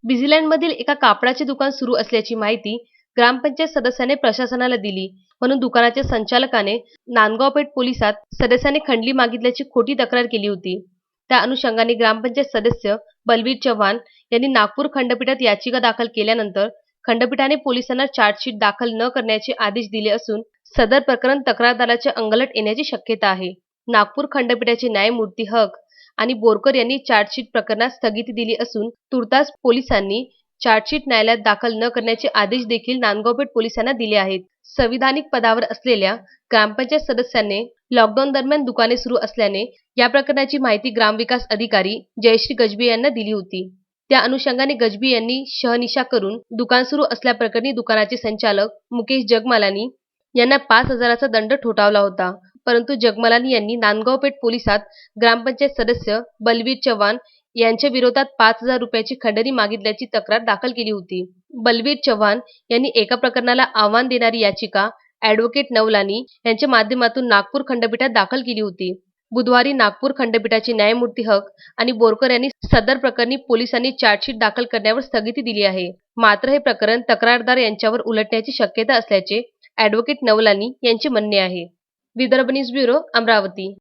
बिझीलँडमधील एका कापडाचे दुकान सुरू असल्याची माहिती ग्रामपंचायत सदस्याने प्रशासनाला दिली, म्हणून दुकानाच्या संचालकाने नांदगाव पेठ पोलिसात सदस्याने खंडणी मागितल्याची खोटी तक्रार केली होती. त्या अनुषंगाने ग्रामपंचायत सदस्य बलवीर चव्हाण यांनी नागपूर खंडपीठात याचिका दाखल केल्यानंतर खंडपीठाने पोलिसांना चार्जशीट दाखल न करण्याचे आदेश दिले असून सदर प्रकरण तक्रारदाराच्या अंगलट येण्याची शक्यता आहे. नागपूर खंडपीठाचे न्यायमूर्ती हक आणि बोरकर यांनी चार्जशीट प्रकरणास स्थगिती दिली असून तुर्तास पोलिसांनी चार्जशीट न्यायालयात दाखल न करण्याचे आदेश देखील नांदगाव पेठ पोलिसांना दिले आहेत. संविधानिक पदावर असलेल्या ग्रामपंचायत सदस्यांनी लॉकडाऊन दरम्यान दुकाने सुरू असल्याने या प्रकरणाची माहिती ग्रामविकास अधिकारी जयश्री गजबी यांना दिली होती. त्या अनुषंगाने गजबी यांनी शहानिशा करून दुकान सुरू असल्याप्रकरणी दुकानाचे संचालक मुकेश जगमालानी यांना 5,000चा दंड ठोठावला होता. परंतु जगमालानी यांनी नांदगाव पेठ पोलिसात ग्रामपंचायत सदस्य बलवीर चव्हाण यांच्या विरोधात 5,000 रुपयाची खंडणी मागितल्याची तक्रार दाखल केली होती. बलवीर चव्हाण यांनी एका प्रकरणाला आव्हान देणारी याचिका ॲडव्होकेट नवलानी यांच्या माध्यमातून नागपूर खंडपीठात दाखल केली होती. बुधवारी नागपूर खंडपीठाचे न्यायमूर्ती हक आणि बोरकर यांनी सदर प्रकरणी पोलिसांनी चार्जशीट दाखल करण्यावर स्थगिती दिली आहे. मात्र हे प्रकरण तक्रारदार यांच्यावर उलटण्याची शक्यता असल्याचे ॲडव्होकेट नवलानी यांचे म्हणणे आहे. Vidarbha news bureau, Amravati.